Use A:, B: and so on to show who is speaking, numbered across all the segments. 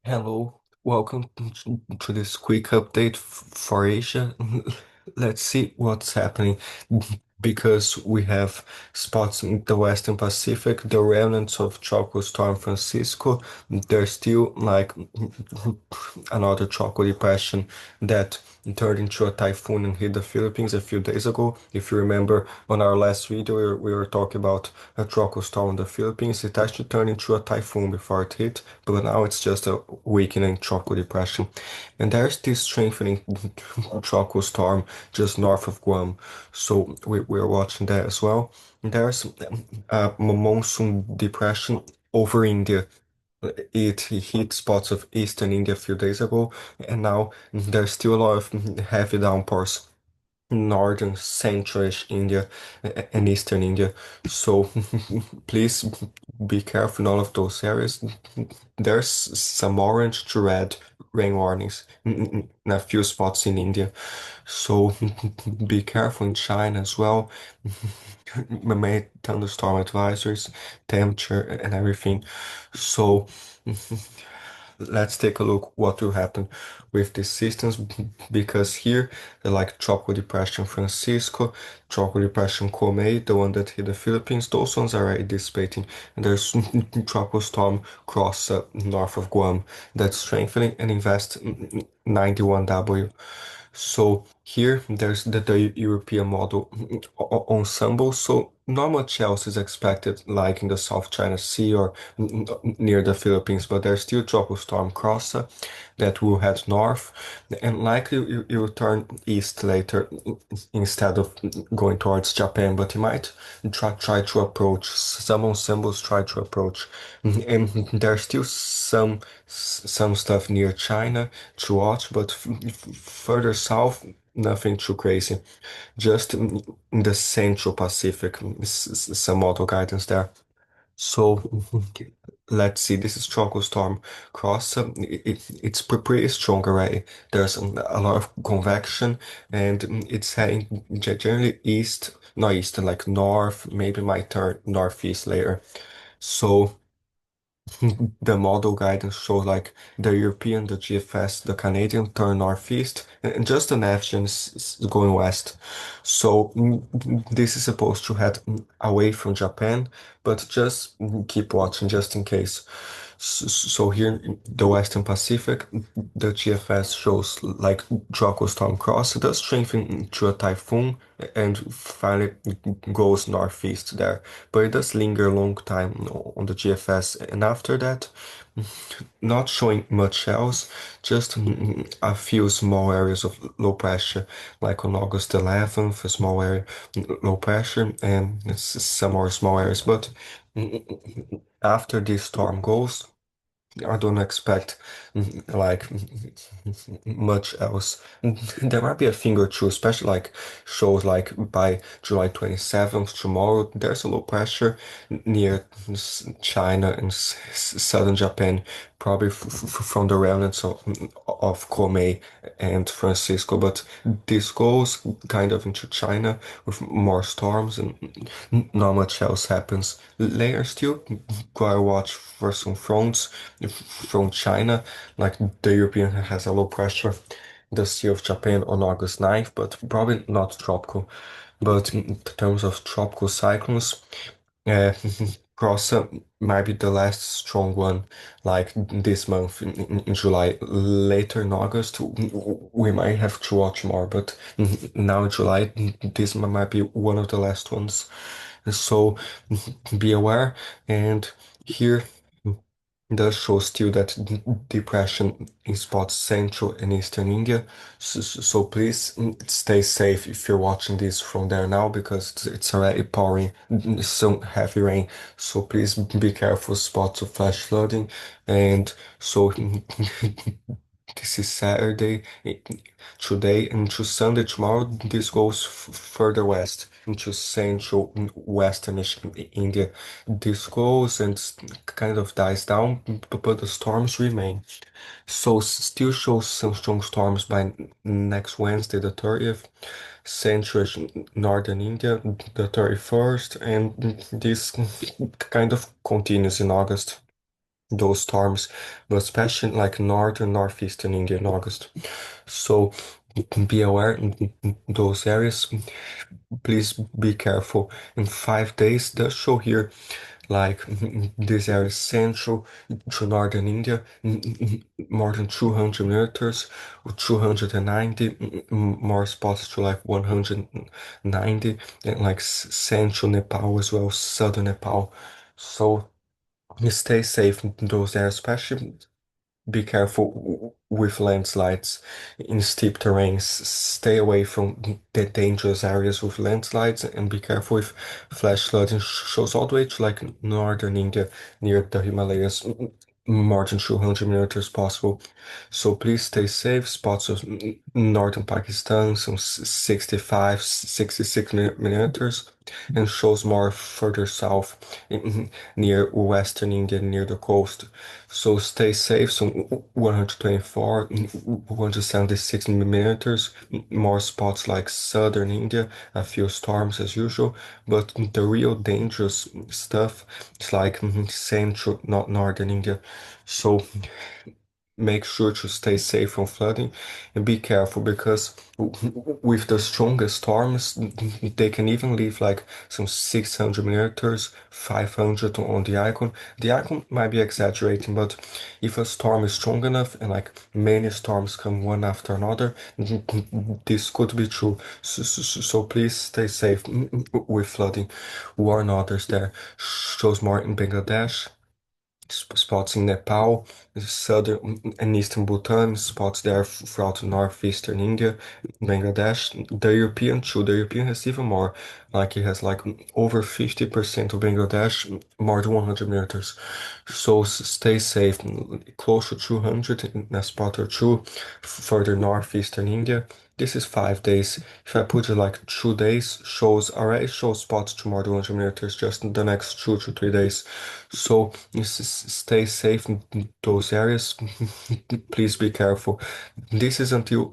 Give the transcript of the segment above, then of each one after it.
A: Hello, welcome to this quick update for Asia. Let's see what's happening because we have spots in the Western Pacific, the remnants of Tropical Storm Francisco. There's still like another tropical depression that turned into a typhoon and hit the Philippines a few days ago. If you remember on our last video, we were talking about a tropical storm in the Philippines. It actually turned into a typhoon before it hit, but now it's just a weakening tropical depression. And there's this strengthening tropical storm just north of Guam. So we're watching that as well. There's a monsoon depression over India. It hit spots of eastern India a few days ago, and now there's still a lot of heavy downpours northern, central-ish India and eastern India. So please be careful in all of those areas. There's some orange to red rain warnings in a few spots in India. So be careful in China as well. We made thunderstorm advisories, temperature and everything. So let's take a look what will happen with these systems because here they're like tropical depression Francisco, tropical depression Komei, the one that hit the Philippines. Those ones are already dissipating, and there's tropical storm Krosa north of Guam that's strengthening and invest 91W. So here there's the European model ensemble. So not much else is expected, like in the South China Sea or near the Philippines, but there's still tropical storm Krosa that will head north and likely it will turn east later instead of going towards Japan. But it might try to approach. Some ensembles try to approach, and there's still some stuff near China to watch, but further south, nothing too crazy. Just in the Central Pacific, some auto guidance there. So let's see. This is tropical storm cross. It's pretty strong already. There's a lot of convection, and it's heading generally east, not east, like north. Maybe might turn northeast later. So. The model guidance shows like the European, the GFS, the Canadian turn northeast, and just the Neptune is going west. So this is supposed to head away from Japan, but just keep watching just in case. So here in the Western Pacific, the GFS shows like tropical storm cross. It does strengthen to a typhoon and finally goes northeast there, but it does linger a long time on the GFS. And after that, not showing much else, just a few small areas of low pressure, like on August 11th, a small area low pressure, and some more small areas. But after this storm goes, I don't expect like much else. There might be a thing or two, especially like shows like by July 27th, tomorrow, there's a low pressure near China and southern Japan, probably from the remnants of Kobe and Francisco. But this goes kind of into China with more storms and not much else happens. Later still, gotta watch for some fronts from China, like the European has a low pressure, the Sea of Japan on August 9th, but probably not tropical. But in terms of tropical cyclones, uh, Crossa might be the last strong one, like this month in July. Later in August, we might have to watch more, but now in July, this might be one of the last ones. So be aware. And here does show still that depression in spots central and eastern India. So please stay safe if you're watching this from there now because it's already pouring some heavy rain. So please be careful spots of flash flooding. And so this is Saturday. Today into Sunday, tomorrow, this goes further west into central westernish India. This goes and kind of dies down, but the storms remain. So still shows some strong storms by next Wednesday, the 30th, central northern India, the 31st, and this kind of continues in August. those storms, but especially like northern, northeastern India in August. So be aware in those areas. Please be careful. In 5 days, the show here, like this area is central to northern India, more than 200 millimeters, 290, more spots to like 190, and like central Nepal as well, southern Nepal. So stay safe in those areas, especially be careful with landslides in steep terrains. Stay away from the dangerous areas with landslides and be careful with flash flooding shows all the way to like northern India near the Himalayas, more than 200 millimeters possible. So please stay safe. Spots of northern Pakistan, some 65, 66 millimeters, and shows more further south near western India, near the coast. So stay safe. So 124, 176 millimeters, more spots like southern India, a few storms as usual, but the real dangerous stuff is like central, not northern India. So make sure to stay safe from flooding and be careful because with the strongest storms, they can even leave like some 600 millimeters, 500 on the icon. The icon might be exaggerating, but if a storm is strong enough and like many storms come one after another, this could be true. So please stay safe with flooding. Warn others there. Shows more in Bangladesh, spots in Nepal, southern and eastern Bhutan, spots there throughout northeastern India, Bangladesh. The European too, the European has even more. Like it has like over 50% of Bangladesh, more than 100 meters. So stay safe, close to 200 in a spot or two, further northeastern India. This is 5 days. If I put it like 2 days, shows already shows spots to more than 100 meters just in the next 2 to 3 days. So stay safe in those areas. Please be careful. This is until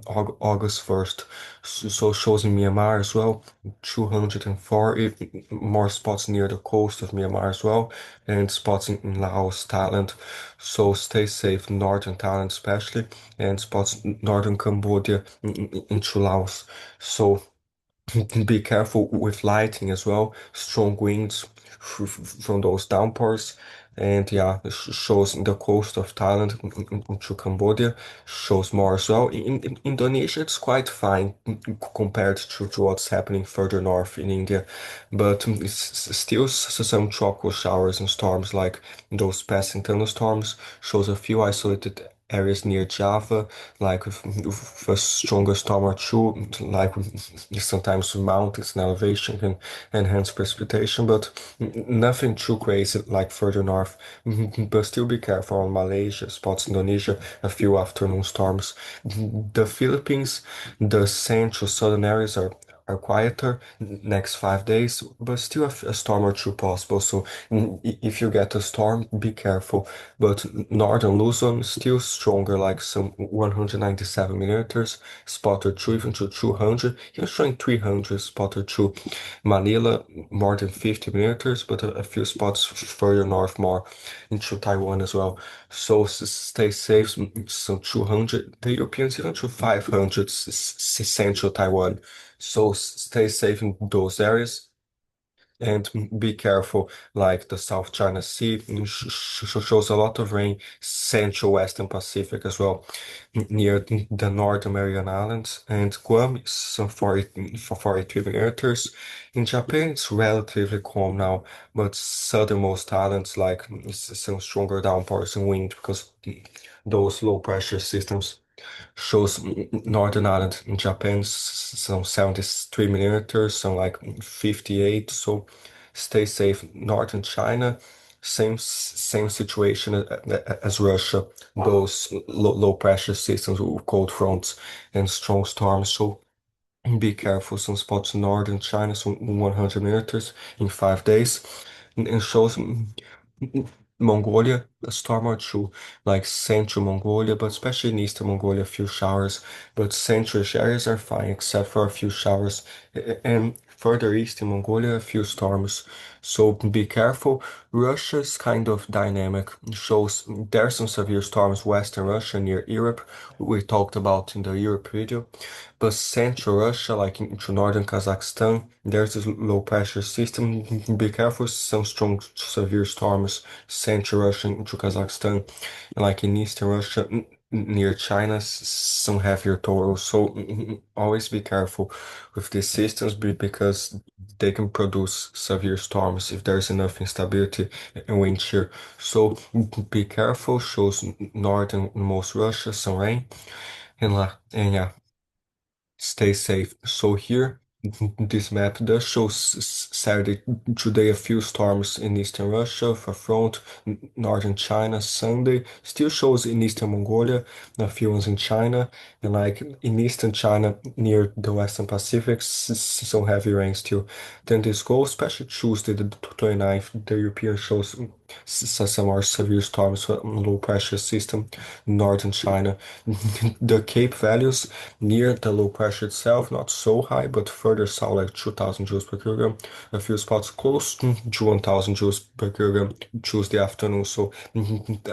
A: August 1st. So shows in Myanmar as well. 204 more spots near the coast of Myanmar as well, and spots in Laos, Thailand. So stay safe, northern Thailand especially, and spots northern Cambodia into Laos. So be careful with lighting as well. Strong winds from those downpours. And yeah, it shows in the coast of Thailand to Cambodia. Shows more as well. In Indonesia, it's quite fine compared to what's happening further north in India. But it's still some tropical showers and storms like those passing thunderstorms. Shows a few isolated areas near Java, like with a stronger storm or two, like sometimes mountains and elevation can enhance precipitation, but nothing too crazy like further north. But still be careful on Malaysia, spots Indonesia, a few afternoon storms. The Philippines, the central southern areas are quieter next 5 days, but still a storm or two possible. So if you get a storm, be careful. But northern Luzon still stronger, like some 197 millimeters, spot or two, even to 200, even showing 300 spot or two. Manila, more than 50 millimeters, but a few spots further north, more into Taiwan as well. So stay safe, some 200. The Europeans even to 500 central Taiwan. So stay safe in those areas and be careful. Like the South China Sea shows a lot of rain, Central Western Pacific as well, near the Northern Mariana Islands, and Guam is some 40, for 43 millimeters. In Japan, it's relatively calm now, but southernmost islands like some stronger downpours and wind because those low pressure systems shows Northern Ireland in Japan some 73 millimeters, some like 58. So stay safe. Northern China, same situation as Russia. Those low pressure systems with cold fronts and strong storms. So be careful. Some spots in northern China, some 100 millimeters in 5 days, and shows Mongolia, a storm or two, like central Mongolia, but especially in eastern Mongolia, a few showers. But central areas are fine, except for a few showers. And further east in Mongolia, a few storms. So be careful. Russia's kind of dynamic shows there are some severe storms western Russia near Europe. We talked about in the Europe video. But central Russia, like into northern Kazakhstan, there's this low pressure system. Be careful, some strong severe storms central Russia into Kazakhstan, like in eastern Russia near China, some heavier totals. So always be careful with these systems because they can produce severe storms if there's enough instability and wind shear. So be careful. Shows northern most Russia some rain and yeah, stay safe. So here, this map does show Saturday today a few storms in eastern Russia, for front, northern China. Sunday still shows in eastern Mongolia, a few ones in China, and like in eastern China near the Western Pacific, some heavy rain still. Then this goes, especially Tuesday, the 29th, the European shows some more severe storms from low pressure system, northern China. The Cape values near the low pressure itself, not so high, but further south, like 2000 joules per kilogram. A few spots close to 1000 joules per kilogram Tuesday afternoon. So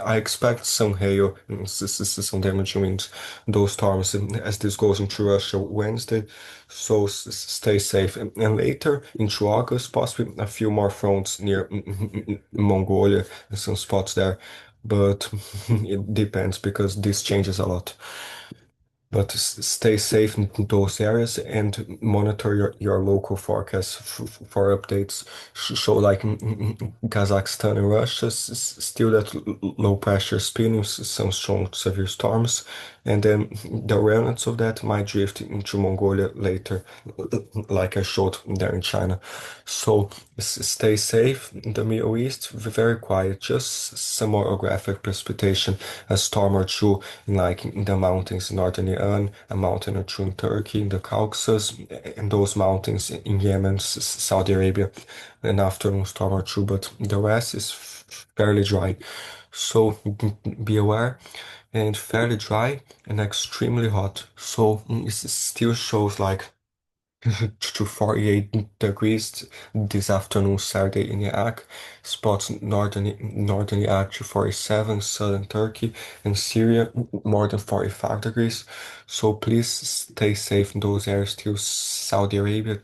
A: I expect some hail and some damaging winds, those storms as this goes into Russia Wednesday. So stay safe. And later into August, possibly a few more fronts near Mongolia and some spots there. But it depends because this changes a lot. But stay safe in those areas and monitor your local forecast for updates. Show like Kazakhstan and Russia, still that low pressure spinning, some strong severe storms, and then the remnants of that might drift into Mongolia later, like I showed there in China. So stay safe. In the Middle East, very quiet, just some orographic precipitation, a storm or two like in the mountains in northern Iran, a mountain or two in Turkey, in the Caucasus, and those mountains in Yemen, Saudi Arabia, an afternoon storm or two, but the rest is fairly dry. So be aware and fairly dry and extremely hot. So it still shows like to 48 degrees this afternoon, Saturday in Iraq. Spots northern Iraq to 47, southern Turkey and Syria more than 45 degrees. So please stay safe in those areas till Saudi Arabia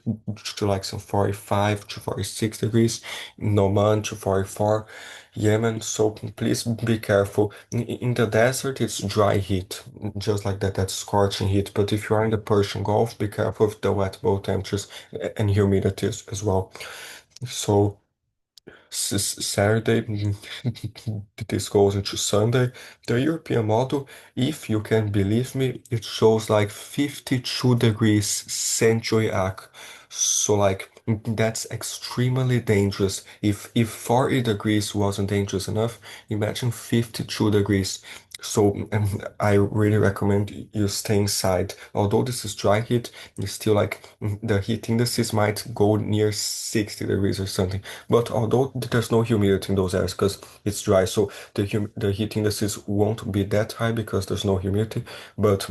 A: to like some 45 to 46 degrees, Oman to 44. Yemen, so please be careful. In the desert, it's dry heat, just like that, that's scorching heat. But if you are in the Persian Gulf, be careful of the wet bulb temperatures and humidity as well. So Saturday, this goes into Sunday. The European model, if you can believe me, it shows like 52 degrees central Iraq. So like that's extremely dangerous. If 40 degrees wasn't dangerous enough, imagine 52 degrees. So I really recommend you stay inside. Although this is dry heat, it's still like the heat indices might go near 60 degrees or something. But although there's no humidity in those areas because it's dry, so the heat indices won't be that high because there's no humidity. But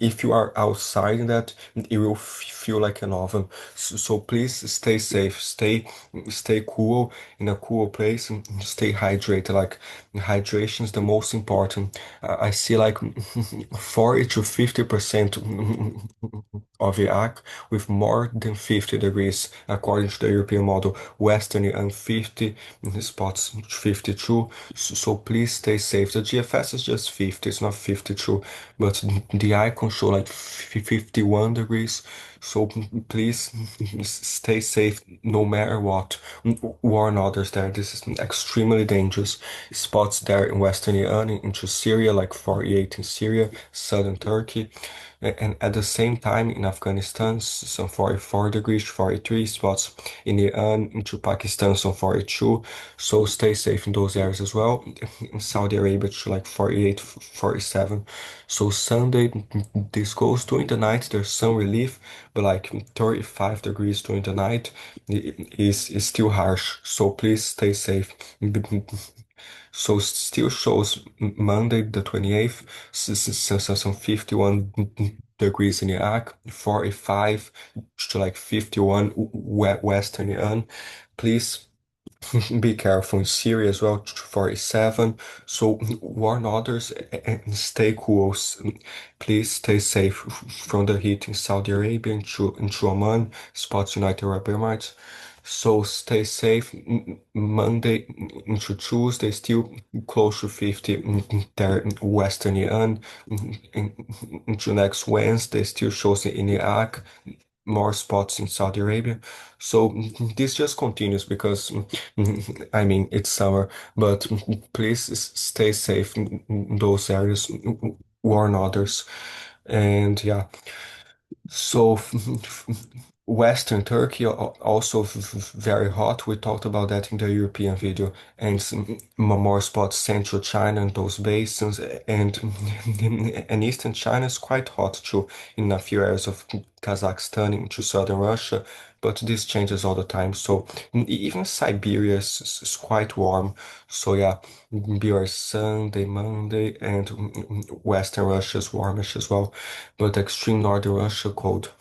A: if you are outside in that, it will feel like an oven. So please stay safe, stay cool in a cool place, and stay hydrated. Like hydration is the most important. I see like 40 to 50% of Iraq with more than 50 degrees according to the European model. Western and 50 spots 52. So please stay safe. The GFS is just 50, it's not 52, but the icon show like 51 degrees. So please stay safe no matter what. Warn others there. This is extremely dangerous. Spots there in Western Iran into Syria, like 48 in Syria, southern Turkey. And at the same time in Afghanistan, some 44 degrees, 43 spots in Iran into Pakistan, some 42. So stay safe in those areas as well. In Saudi Arabia to like 48, 47. So Sunday, this goes during the night. There's some relief, but like 35 degrees during the night is still harsh. So please stay safe. So still shows Monday the 28th, some 51 degrees in Iraq, 45 to like 51 Western Iran. Please be careful in Syria as well, 47. So warn others and stay cool. Please stay safe from the heat in Saudi Arabia, into Oman, spots United Arab Emirates. So stay safe. Monday into Tuesday, still close to 50 there in Western Iran. Into next Wednesday, still shows in Iraq, more spots in Saudi Arabia. So this just continues because I mean it's summer, but please stay safe in those areas, warn others, and yeah. So, Western Turkey also very hot. We talked about that in the European video, and more spots Central China and those basins, and and Eastern China is quite hot too in a few areas of Kazakhstan into southern Russia. But this changes all the time. So even Siberia is quite warm. So yeah, beware Sunday, Monday, and Western Russia is warmish as well, but extreme northern Russia cold.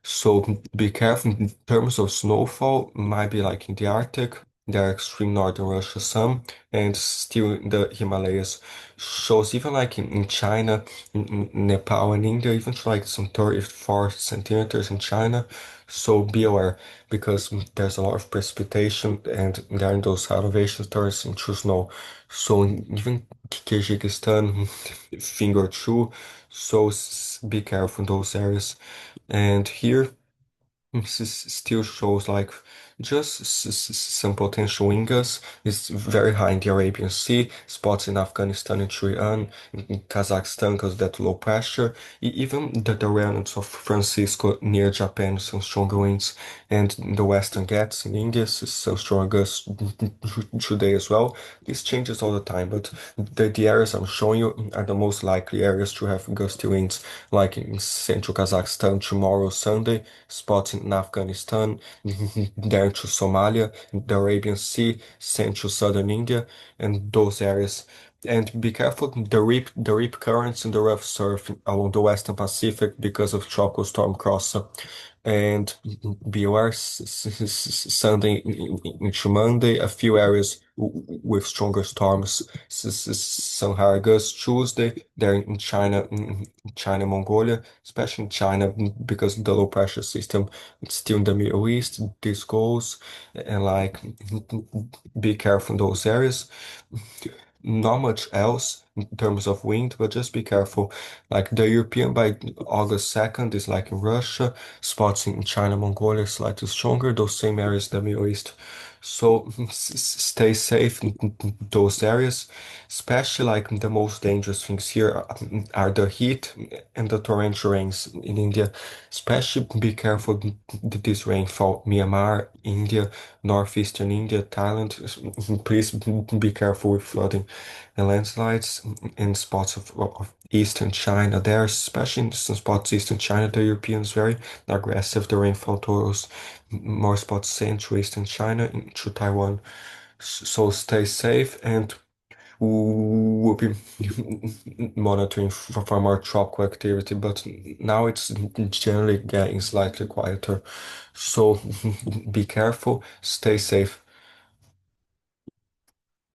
A: So be careful in terms of snowfall, might be like in the Arctic, there are extreme northern Russia some, and still in the Himalayas. Shows even like in China, in Nepal and India, even to like some 34 centimeters in China. So be aware because there's a lot of precipitation and there are those elevations turns into snow. So even Kyrgyzstan, finger two. So be careful in those areas. And here still shows like just some potential wingas. It's very high in the Arabian Sea, spots in Afghanistan and Iran, in Kazakhstan because of that low pressure. Even the remnants of Francisco near Japan, some stronger winds, and the Western Ghats in India, some strong gusts today as well. This changes all the time, but the areas I'm showing you are the most likely areas to have gusty winds, like in central Kazakhstan tomorrow, Sunday, spots in Afghanistan, down to Somalia, the Arabian Sea, central southern India, and those areas. And be careful the rip currents and the rough surf along the Western Pacific because of Tropical Storm Krosa. And be aware, Sunday into Monday, a few areas with stronger storms. Some higher gusts Tuesday, there in China, China, Mongolia, especially in China because the low pressure system is still in the Middle East. This goes and like be careful in those areas. Not much else in terms of wind, but just be careful. Like the European by August 2nd is like in Russia, spots in China, Mongolia slightly stronger, those same areas, the Middle East. So stay safe in those areas, especially like the most dangerous things here are the heat and the torrential rains in India. Especially be careful this rainfall, Myanmar, India, northeastern India, Thailand. Please be careful with flooding and landslides in spots of eastern China. There, especially in some spots eastern China, the Europeans very aggressive. The rainfall totals more spots central eastern China into Taiwan. So stay safe and we'll be monitoring for more tropical activity, but now it's generally getting slightly quieter. So be careful, stay safe.